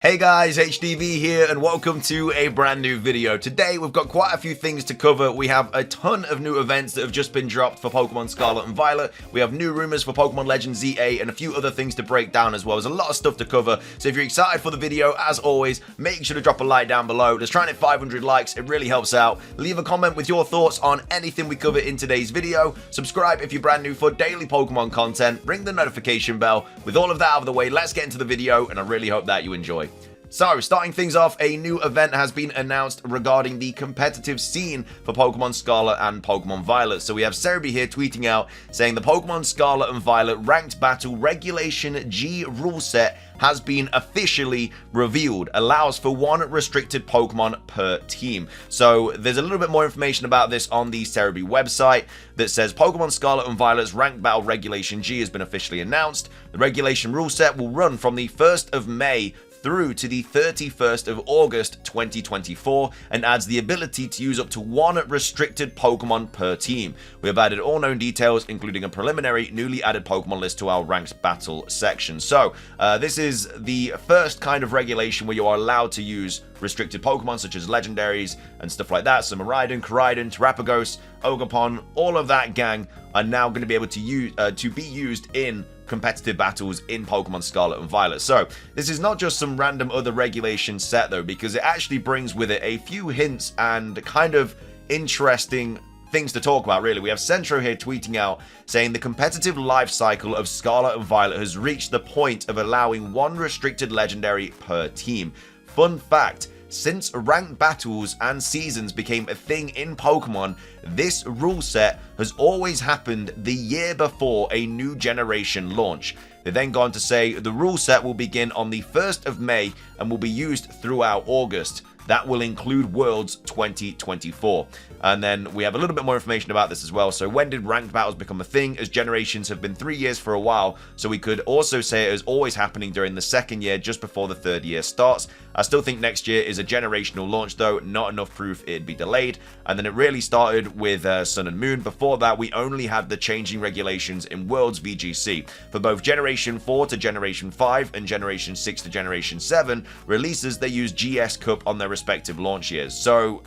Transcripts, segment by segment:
Hey guys, HDvee here and welcome to a brand new video. Today we've got quite a few things to cover. We have a ton of new events that have just been dropped for Pokemon Scarlet and Violet. We have new rumors for Pokemon Legends ZA and a few other things to break down as well. There's a lot of stuff to cover, so if you're excited for the video, as always, make sure to drop a like down below. Let's try and hit 500 likes, it really helps out. Leave a comment with your thoughts on anything we cover in today's video. Subscribe if you're brand new for daily Pokemon content. Ring the notification bell. With all of that out of the way, let's get into the video and I really hope that you enjoy. So, starting things off, a new event has been announced regarding the competitive scene for Pokemon Scarlet and Pokemon Violet. So we have HDvee here tweeting out, saying the Pokemon Scarlet and Violet Ranked Battle Regulation G rule set has been officially revealed. Allows for one restricted Pokemon per team. So there's a little bit more information about this on the HDvee website that says Pokemon Scarlet and Violet's Ranked Battle Regulation G has been officially announced. The regulation rule set will run from the 1st of May through to the 31st of August 2024 and adds the ability to use up to one restricted Pokemon per team. We have added all known details, including a preliminary newly added Pokemon list to our ranked battle section. So this is the first kind of regulation where you are allowed to use restricted Pokemon such as legendaries and stuff like that. So Miraidon, Koraidon, Terapagos, Ogerpon, all of that gang are now going to be able to be used in competitive battles in Pokemon Scarlet and Violet. So this is not just some random other regulation set though, because it actually brings with it a few hints and kind of interesting things to talk about, really. We have Centro here tweeting out saying the competitive life cycle of Scarlet and Violet has reached the point of allowing one restricted legendary per team. Fun fact, since ranked battles and seasons became a thing in Pokemon, this rule set has always happened the year before a new generation launch. They then go on to say the rule set will begin on the 1st of May and will be used throughout August. That will include Worlds 2024. And then we have a little bit more information about this as well. So when did ranked battles become a thing? As generations have been 3 years for a while. So we could also say it is always happening during the 2nd year, just before the 3rd year starts. I still think next year is a generational launch though. Not enough proof it'd be delayed. And then it really started with Sun and Moon. Before that, we only had the changing regulations in Worlds VGC. For both Generation 4 to Generation 5 and Generation 6 to Generation 7 releases, they use GS Cup on their respective launch years. So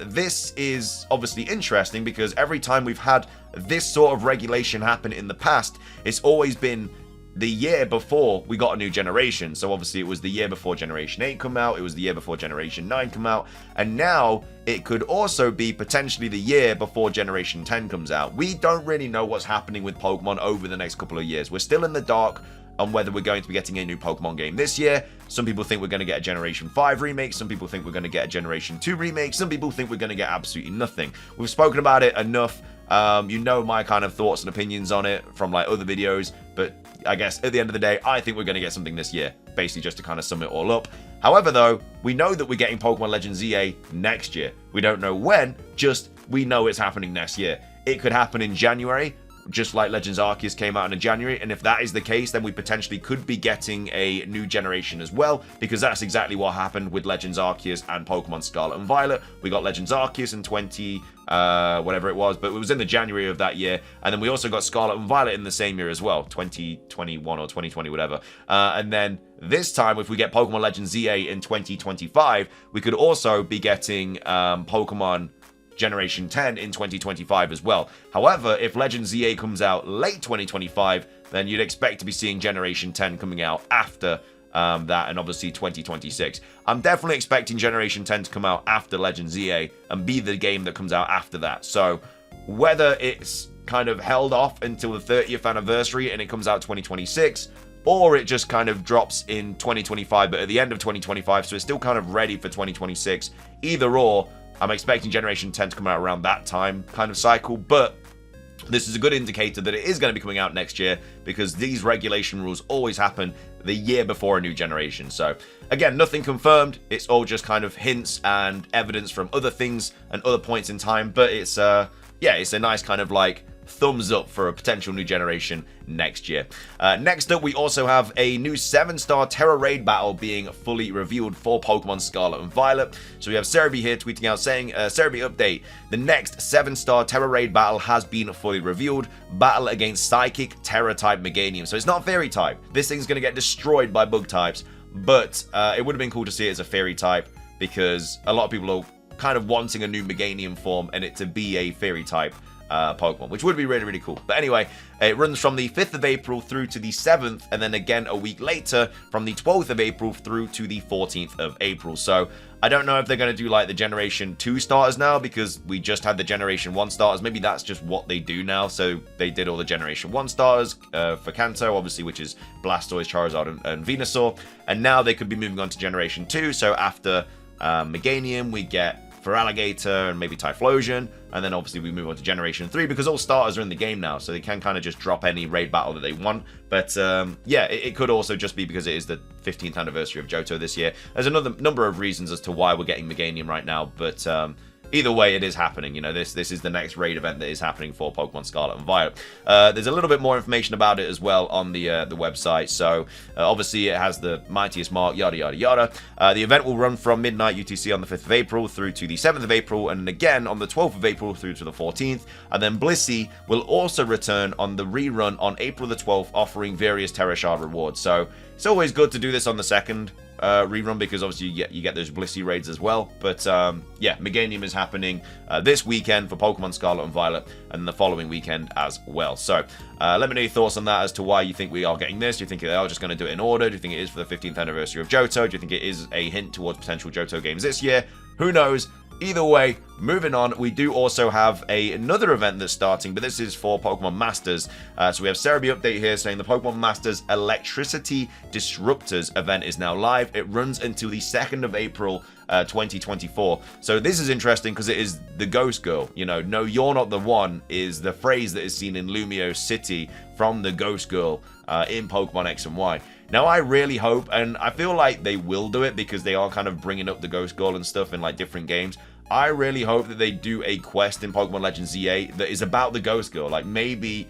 this is obviously interesting because every time we've had this sort of regulation happen in the past, it's always been the year before we got a new generation. So obviously it was the year before Generation 8 come out, it was the year before Generation 9 come out, and now it could also be potentially the year before Generation 10 comes out. We don't really know what's happening with Pokemon over the next couple of years. We're still in the dark on whether we're going to be getting a new Pokemon game this year. Some people think we're going to get a Generation 5 remake, some people think we're going to get a Generation 2 remake, some people think we're going to get absolutely nothing. We've spoken about it enough. You know my kind of thoughts and opinions on it from like other videos, but I guess at the end of the day, I think we're going to get something this year, basically just to kind of sum it all up. However though, we know that we're getting Pokemon Legends ZA next year. We don't know when, just we know it's happening next year. It could happen in January, just like Legends Arceus came out in January, and if that is the case, then we potentially could be getting a new generation as well, because that's exactly what happened with Legends Arceus and Pokemon Scarlet and Violet. We got Legends Arceus in whatever it was, but it was in the January of that year, and then we also got Scarlet and Violet in the same year as well, 2021 or 2020, whatever. And then this time, if we get Pokemon Legends ZA in 2025, we could also be getting Pokemon Generation 10 in 2025 as well. However, if Legends ZA comes out late 2025, then you'd expect to be seeing Generation 10 coming out after that, and obviously 2026. I'm definitely expecting Generation 10 to come out after Legends ZA and be the game that comes out after that. So whether it's kind of held off until the 30th anniversary and it comes out 2026, or it just kind of drops in 2025 but at the end of 2025, so it's still kind of ready for 2026, either or, I'm expecting Generation 10 to come out around that time kind of cycle, but this is a good indicator that it is going to be coming out next year, because these regulation rules always happen the year before a new generation. So again, nothing confirmed, it's all just kind of hints and evidence from other things and other points in time, but it's yeah, it's a nice kind of like thumbs up for a potential new generation next year. Next up, we also have a new 7-star Tera raid battle being fully revealed for Pokemon Scarlet and Violet. So we have HDvee here tweeting out saying, HDvee update, the next 7-star Tera raid battle has been fully revealed. Battle against Psychic Tera type Meganium. So it's not Fairy type. This thing's going to get destroyed by bug types. but it would have been cool to see it as a fairy type, because a lot of people are kind of wanting a new Meganium form and it to be a fairy type Pokemon, which would be really, really cool. But anyway, it runs from the 5th of April through to the 7th, and then again a week later from the 12th of April through to the 14th of April. So I don't know if they're going to do like the Generation 2 starters now, because we just had the Generation 1 starters. Maybe that's just what they do now. So they did all the Generation 1 starters for Kanto, obviously, which is Blastoise, Charizard, and Venusaur. And now they could be moving on to Generation 2. So after Meganium, we get for Alligator and maybe Typhlosion, and then obviously we move on to Generation 3, because all starters are in the game now, so they can kind of just drop any raid battle that they want. But yeah, it could also just be because it is the 15th anniversary of Johto this year. There's another number of reasons as to why we're getting Meganium right now, but either way, it is happening. You know, this is the next raid event that is happening for Pokemon Scarlet and Violet. There's a little bit more information about it as well on the website. So obviously it has the mightiest mark, yada yada yada. The event will run from midnight UTC on the 5th of April through to the 7th of April, and again on the 12th of April through to the 14th. And then Blissey will also return on the rerun on April the 12th, offering various Tera Shard rewards. So it's always good to do this on the 2nd. Rerun, because obviously you get those Blissey raids as well. But yeah, Meganium is happening this weekend for Pokemon Scarlet and Violet, and the following weekend as well. So let me know your thoughts on that, as to why you think we are getting this. Do you think they are just going to do it in order? Do you think it is for the 15th anniversary of Johto? Do you think it is a hint towards potential Johto games this year? Who knows? Either way, moving on, we do also have another event that's starting, but this is for Pokémon Masters. So we have Cerebi update here saying the Pokémon Masters Electricity Disruptors event is now live. It runs until the 2nd of April 2024. So this is interesting because it is the Ghost Girl. You know, no, you're not the one is the phrase that is seen in Lumiose City from the Ghost Girl in Pokemon X and Y. Now, I really hope, and I feel like they will do it because they are kind of bringing up the Ghost Girl and stuff in like different games. I really hope that they do a quest in Pokemon Legends ZA that is about the Ghost Girl. Like, maybe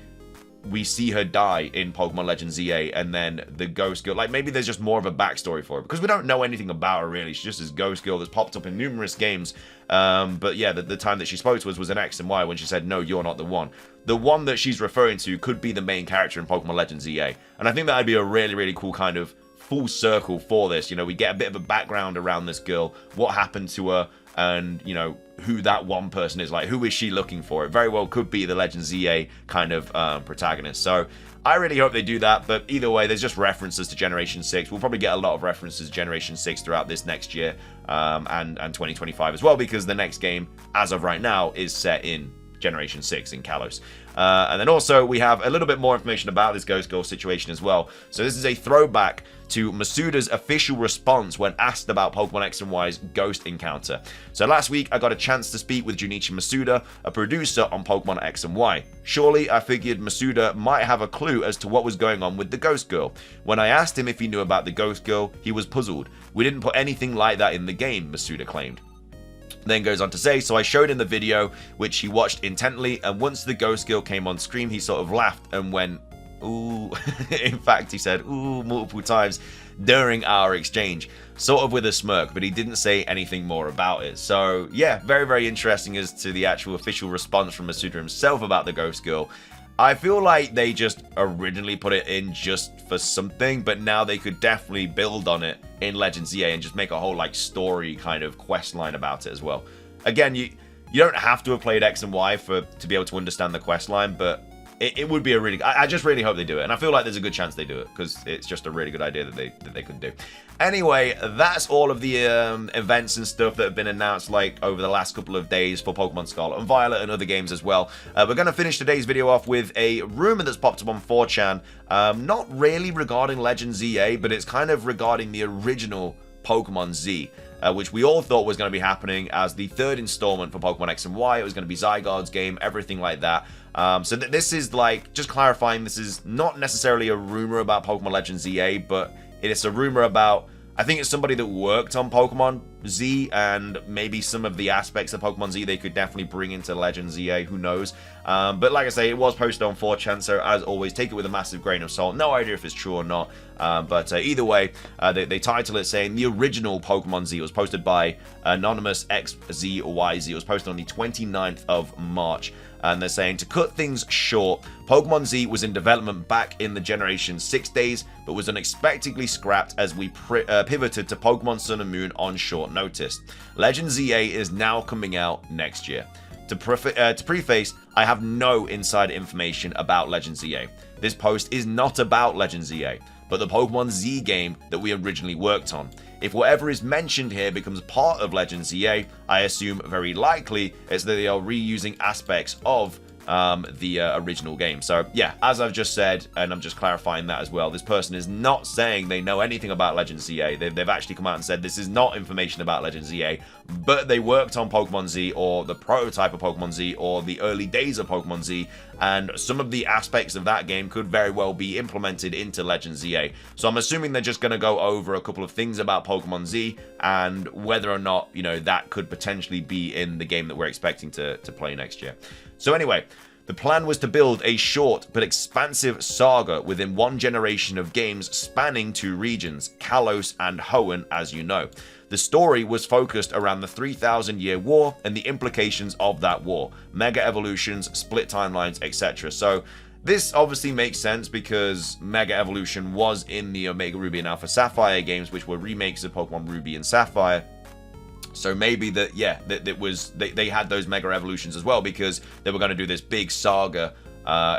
we see her die in Pokemon Legends ZA, and then the Ghost Girl, like, maybe there's just more of a backstory for her, because we don't know anything about her really. She's just this Ghost Girl that's popped up in numerous games. But yeah, the time that she spoke to us was in X and Y when she said, no, you're not the one. The one that she's referring to could be the main character in Pokemon Legends ZA, and I think that'd be a really, really cool kind of full circle for this. You know, we get a bit of a background around this girl, what happened to her, and, you know, who that one person is. Like, who is she looking for? It very well could be the Legends ZA kind of protagonist. So I really hope they do that, but either way, there's just references to Generation 6. We'll probably get a lot of references to Generation 6 throughout this next year, and 2025 as well, because the next game, as of right now, is set in Generation 6 in Kalos. And then also we have a little bit more information about this Ghost Girl situation as well. So this is a throwback to Masuda's official response when asked about Pokemon X and Y's Ghost encounter. So last week I got a chance to speak with Junichi Masuda, a producer on Pokemon X and Y. Surely I figured Masuda might have a clue as to what was going on with the Ghost Girl. When I asked him if he knew about the Ghost Girl, he was puzzled. We didn't put anything like that in the game, Masuda claimed. Then goes on to say, so I showed him the video, which he watched intently, and once the Ghost Girl came on screen, he sort of laughed and went, ooh. In fact, he said, ooh, multiple times during our exchange, sort of with a smirk, but he didn't say anything more about it. So yeah, very, very interesting as to the actual official response from Masuda himself about the Ghost Girl. I feel like they just originally put it in just for something, but now they could definitely build on it in Legends ZA and just make a whole like story kind of quest line about it as well. Again, you don't have to have played X and Y to be able to understand the quest line, but it would be a really... I just really hope they do it, and I feel like there's a good chance they do it, because it's just a really good idea that they could do. Anyway, that's all of the events and stuff that have been announced like over the last couple of days for Pokemon Scarlet and Violet and other games as well. We're going to finish today's video off with a rumor that's popped up on 4chan, not really regarding Legends ZA, but it's kind of regarding the original Pokemon Z, which we all thought was going to be happening as the 3rd installment for Pokemon X and Y. It was going to be Zygarde's game, everything like that. So this is like, just clarifying, this is not necessarily a rumor about Pokemon Legends ZA, but it is a rumor about, I think it's somebody that worked on Pokemon Z, and maybe some of the aspects of Pokemon Z they could definitely bring into Legends ZA, who knows. But like I say, it was posted on 4chan, so as always, take it with a massive grain of salt. No idea if it's true or not. But either way, they title it saying the original Pokemon Z. It was posted by Anonymous XZYZ. It was posted on the 29th of March. And they're saying, to cut things short, Pokemon Z was in development back in the Generation 6 days, but was unexpectedly scrapped as we pivoted to Pokemon Sun and Moon on short notice. Legend ZA is now coming out next year. To preface, I have no inside information about Legend ZA. This post is not about Legend ZA, but the Pokemon Z game that we originally worked on. If whatever is mentioned here becomes part of Legend ZA, I assume very likely it's that they are reusing aspects of the original game. So yeah, as I've just said, and I'm just clarifying that as well, this person is not saying they know anything about Legend ZA. They've actually come out and said this is not information about Legend ZA, but they worked on Pokemon Z, or the prototype of Pokemon Z, or the early days of Pokemon Z, and some of the aspects of that game could very well be implemented into Legend ZA. So I'm assuming they're just going to go over a couple of things about Pokemon Z, and whether or not, you know, that could potentially be in the game that we're expecting to play next year. So anyway, the plan was to build a short but expansive saga within one generation of games spanning two regions, Kalos and Hoenn, as you know. The story was focused around the 3,000-year war and the implications of that war, mega evolutions, split timelines, etc. So this obviously makes sense because Mega Evolution was in the Omega Ruby and Alpha Sapphire games, which were remakes of Pokemon Ruby and Sapphire. So maybe that, yeah, they had those Mega Evolutions as well, because they were going to do this big saga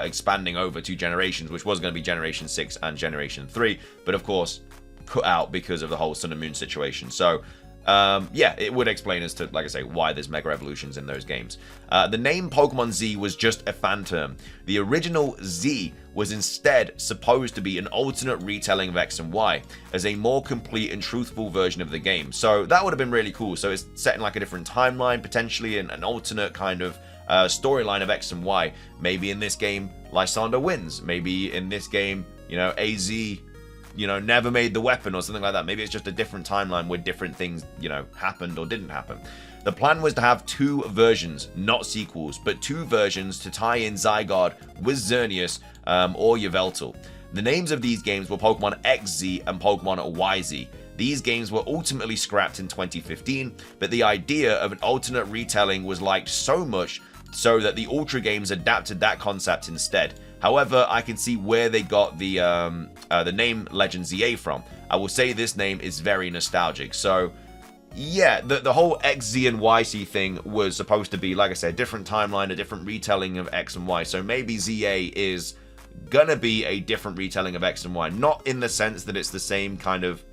expanding over two generations, which was going to be Generation 6 and Generation 3, but of course cut out because of the whole Sun and Moon situation. So yeah, it would explain as to, like I say, why there's Mega Evolutions in those games. The name Pokemon Z was just a fan term. The original Z was instead supposed to be an alternate retelling of X and Y, as a more complete and truthful version of the game. So that would have been really cool. So it's set in like a different timeline, potentially, and an alternate kind of storyline of X and Y. Maybe in this game, Lysander wins. Maybe in this game, you know, AZ, you know, never made the weapon or something like that. Maybe it's just a different timeline where different things, you know, happened or didn't happen. The plan was to have two versions, not sequels, but two versions to tie in Zygarde with Xerneas or Yveltal. The names of these games were Pokemon XZ and Pokemon YZ. These games were ultimately scrapped in 2015, but the idea of an alternate retelling was liked so much so that the Ultra games adapted that concept instead. However, I can see where they got the name Legend ZA from. I will say this name is very nostalgic. So yeah, the whole XZ and YZ thing was supposed to be, like I said, a different timeline, a different retelling of X and Y. So maybe ZA is gonna be a different retelling of X and Y. Not in the sense that it's the same kind of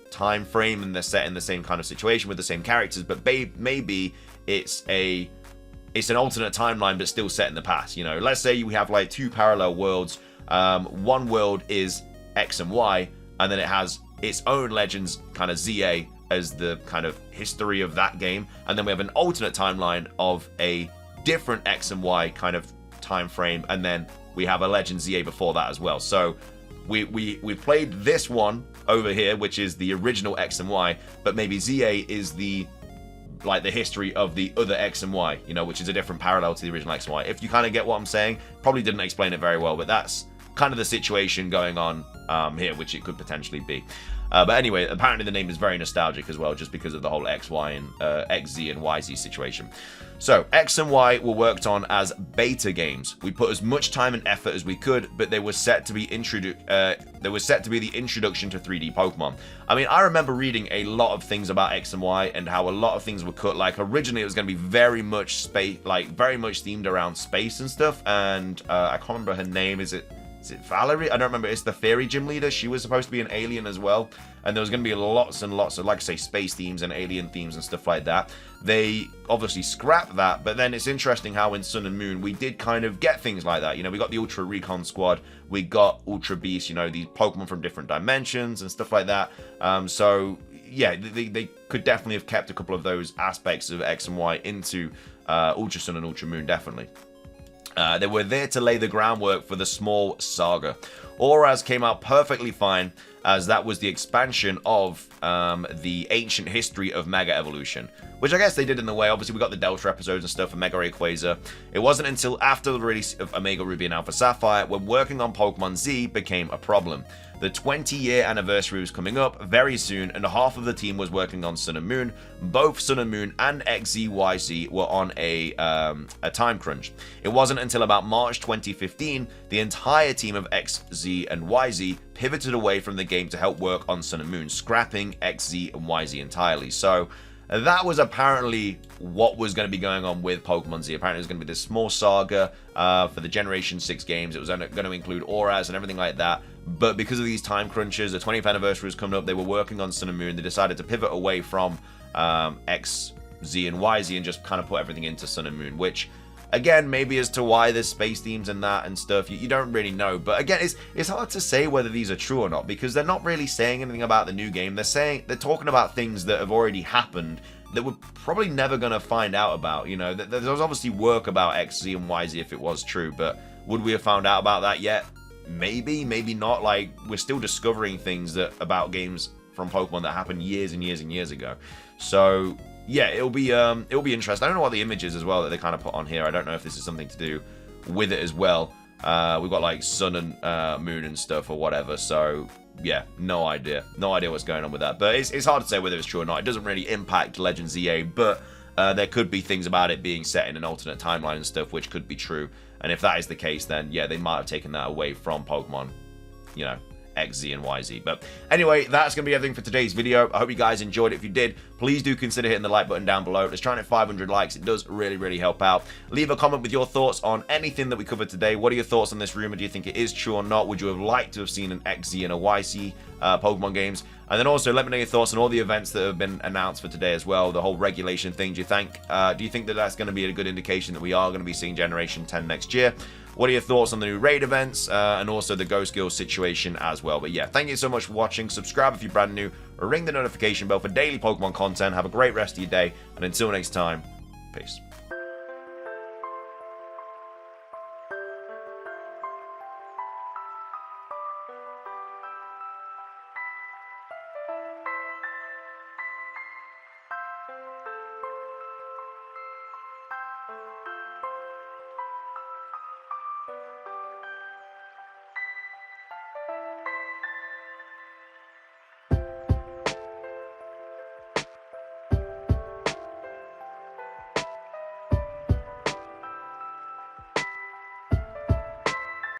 time frame and they're set in the same kind of situation with the same characters, but maybe it's an alternate timeline but still set in the past. You know, let's say we have like two parallel worlds. One world is X and Y, and then it has its own Legends kind of ZA as the kind of history of that game, and then we have an alternate timeline of a different X and Y kind of time frame, and then we have a Legend ZA before that as well. So we played this one over here, which is the original X and Y, but maybe ZA is the history of the other X and Y, you know, which is a different parallel to the original X and Y. If you kind of get what I'm saying, probably didn't explain it very well, but that's kind of the situation going on here, which it could potentially be. But anyway, apparently the name is very nostalgic as well, just because of the whole XY and XZ and YZ situation. So X and Y were worked on as beta games. We put as much time and effort as we could, but they were set to be the introduction to 3D Pokemon. I mean, I remember reading a lot of things about X and Y and how a lot of things were cut. Like originally, it was going to be very much space, like very much themed around space and stuff. And I can't remember her name. Is it Valerie? I don't remember. It's the fairy gym leader. She was supposed to be an alien as well. And there was going to be lots and lots of, like I say, space themes and alien themes and stuff like that. They obviously scrapped that, but then it's interesting how in Sun and Moon we did kind of get things like that. You know, we got the Ultra Recon Squad, we got Ultra Beast, you know, these Pokemon from different dimensions and stuff like that. So yeah, they could definitely have kept a couple of those aspects of X and Y into Ultra Sun and Ultra Moon, definitely. They were there to lay the groundwork for the small saga. Auras came out perfectly fine, as that was the expansion of the ancient history of Mega Evolution, which I guess they did in the way. Obviously, we got the Delta episodes and stuff and Mega Rayquaza. It wasn't until after the release of Omega Ruby and Alpha Sapphire when working on Pokemon Z became a problem. The 20-year anniversary was coming up very soon, and half of the team was working on Sun and Moon. Both Sun and Moon and XZ-YZ were on a time crunch. It wasn't until about March 2015 the entire team of XZ and YZ pivoted away from the game to help work on Sun and Moon, scrapping XZ and YZ entirely. So that was apparently what was going to be going on with Pokemon Z. Apparently it was going to be this small saga for the Generation 6 games. It was going to include auras and everything like that. But because of these time crunches, the 20th anniversary was coming up, they were working on Sun and Moon. They decided to pivot away from XZ and YZ and just kind of put everything into Sun and Moon, which, again, maybe as to why there's space themes and that and stuff, you don't really know. But again, it's hard to say whether these are true or not, because they're not really saying anything about the new game. They're talking about things that have already happened that we're probably never going to find out about. You know, there's obviously work about XZ and YZ if it was true, but would we have found out about that yet? Maybe, maybe not. Like, we're still discovering things about games from Pokemon that happened years and years and years ago. So yeah, it'll be interesting. I don't know what the image is as well that they kind of put on here. I don't know if this is something to do with it as well. We've got like Sun and Moon and stuff or whatever. So yeah, no idea what's going on with that. But it's hard to say whether it's true or not. It doesn't really impact Legend ZA, but there could be things about it being set in an alternate timeline and stuff which could be true. And if that is the case, then yeah, they might have taken that away from Pokemon, you know, XZ and YZ. But anyway, that's going to be everything for today's video. I hope you guys enjoyed it. If you did, please do consider hitting the like button down below. Let's try and hit 500 likes. It does really, really help out. Leave a comment with your thoughts on anything that we covered today. What are your thoughts on this rumor? Do you think it is true or not? Would you have liked to have seen an XZ and a YZ Pokemon games? And then also let me know your thoughts on all the events that have been announced for today as well. The whole regulation thing. Do you think that that's going to be a good indication that we are going to be seeing Generation 10 next year? What are your thoughts on the new raid events and also the Ghost Guild situation as well? But yeah, thank you so much for watching. Subscribe if you're brand new, or ring the notification bell for daily Pokemon content. Have a great rest of your day, and until next time, peace.